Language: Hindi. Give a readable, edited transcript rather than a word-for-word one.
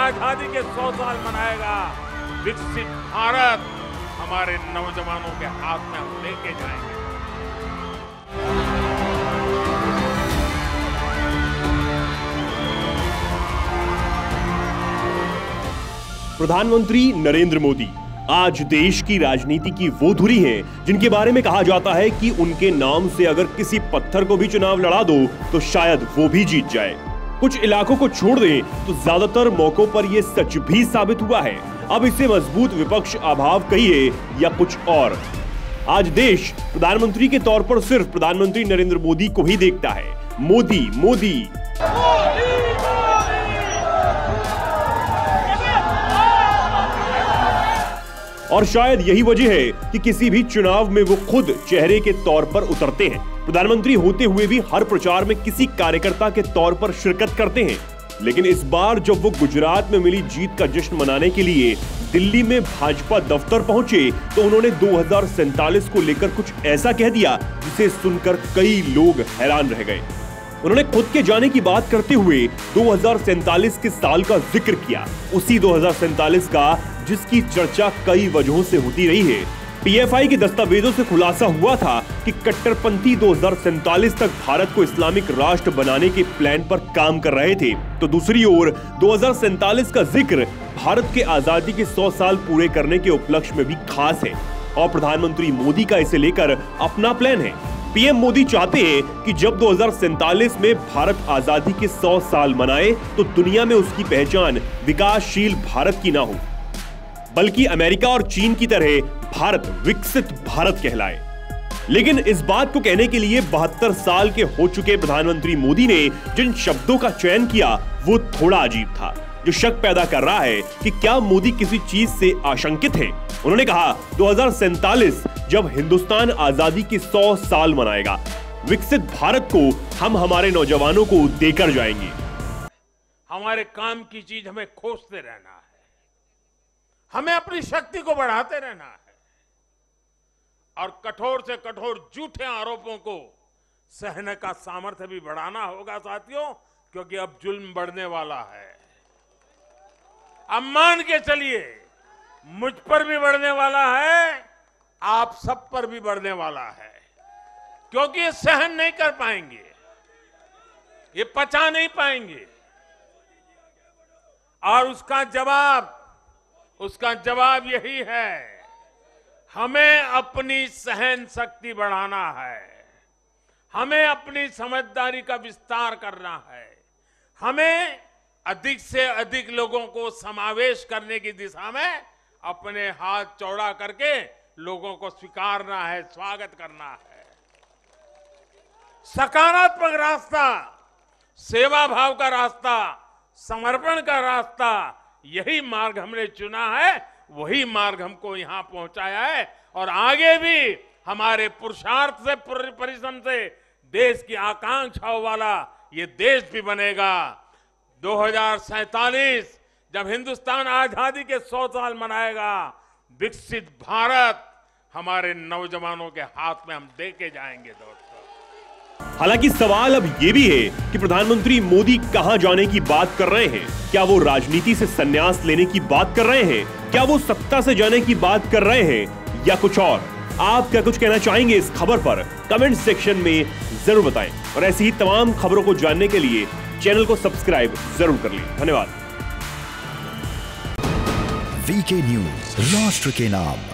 आजादी के 100 साल मनाएगा। विकसित भारत हमारे नौजवानों के हाथ में हम लेके जाएंगे। प्रधानमंत्री नरेंद्र मोदी आज देश की राजनीति की वो धुरी हैं जिनके बारे में कहा जाता है कि उनके नाम से अगर किसी पत्थर को भी चुनाव लड़ा दो तो शायद वो भी जीत जाए। कुछ इलाकों को छोड़ दें तो ज्यादातर मौकों पर यह सच भी साबित हुआ है। अब इसे मजबूत विपक्ष अभाव कहिए या कुछ और, आज देश प्रधानमंत्री के तौर पर सिर्फ प्रधानमंत्री नरेंद्र मोदी को ही देखता है। मोदी मोदी और शायद यही वजह है कि किसी भी चुनाव में वो खुद चेहरे के तौर पर उतरते हैं। प्रधानमंत्री होते हुए भी हर प्रचार में किसी कार्यकर्ता के तौर पर शिरकत करते हैं। लेकिन इस बार जब वो गुजरात में मिली जीत का जश्न मनाने के लिए दिल्ली में भाजपा दफ्तर पहुंचे तो उन्होंने 2047 को लेकर कुछ ऐसा कह दिया जिसे सुनकर कई लोग हैरान रह गए। उन्होंने खुद के जाने की बात करते हुए 2047 के साल का जिक्र किया, उसी 2047 का जिसकी चर्चा कई वजहों से होती रही है। पीएफआई के दस्तावेजों से खुलासा हुआ था कि कट्टरपंथी 2047 तक भारत को इस्लामिक राष्ट्र बनाने के प्लान पर काम कर रहे थे, तो दूसरी ओर 2047 का जिक्र भारत के आजादी के 100 साल पूरे करने के उपलक्ष्य में भी खास है और प्रधानमंत्री मोदी का इसे लेकर अपना प्लान है। पीएम मोदी चाहते हैं कि जब 2047 में भारत आजादी के 100 साल मनाए तो दुनिया में उसकी पहचान विकासशील भारत की ना हो, बल्कि अमेरिका और चीन की तरह भारत विकसित भारत कहलाए। लेकिन इस बात को कहने के लिए 72 साल के हो चुके प्रधानमंत्री मोदी ने जिन शब्दों का चयन किया वो थोड़ा अजीब था, जो शक पैदा कर रहा है कि क्या मोदी किसी चीज से आशंकित हैं। उन्होंने कहा 2047 जब हिंदुस्तान आजादी के 100 साल मनाएगा, विकसित भारत को हम हमारे नौजवानों को देकर जाएंगे। हमारे काम की चीज हमें खोजते रहना है, हमें अपनी शक्ति को बढ़ाते रहना है और कठोर से कठोर झूठे आरोपों को सहने का सामर्थ्य भी बढ़ाना होगा साथियों, क्योंकि अब जुल्म बढ़ने वाला है। अब मान के चलिए मुझ पर भी बढ़ने वाला है, आप सब पर भी बढ़ने वाला है, क्योंकि ये सहन नहीं कर पाएंगे, ये पचा नहीं पाएंगे। और उसका जवाब यही है, हमें अपनी सहन शक्ति बढ़ाना है, हमें अपनी समझदारी का विस्तार करना है, हमें अधिक से अधिक लोगों को समावेश करने की दिशा में अपने हाथ चौड़ा करके लोगों को स्वीकारना है, स्वागत करना है। सकारात्मक रास्ता, सेवा भाव का रास्ता, समर्पण का रास्ता, यही मार्ग हमने चुना है, वही मार्ग हमको यहां पहुंचाया है और आगे भी हमारे पुरुषार्थ से, परिश्रम से देश की आकांक्षाओं वाला ये देश भी बनेगा। 2047 जब हिंदुस्तान आजादी के 100 साल मनाएगा, विकसित भारत हमारे नौजवानों के हाथ में हम देके जाएंगे दोस्तों। हालांकि सवाल अब ये भी है कि प्रधानमंत्री मोदी कहां जाने की बात कर रहे हैं। क्या वो राजनीति से संन्यास लेने की बात कर रहे हैं, क्या वो सत्ता से जाने की बात कर रहे हैं या कुछ और? आप क्या कुछ कहना चाहेंगे इस खबर पर? कमेंट सेक्शन में जरूर बताएं और ऐसी ही तमाम खबरों को जानने के लिए चैनल को सब्सक्राइब जरूर कर लें। धन्यवाद। वीके न्यूज, राष्ट्र के नाम।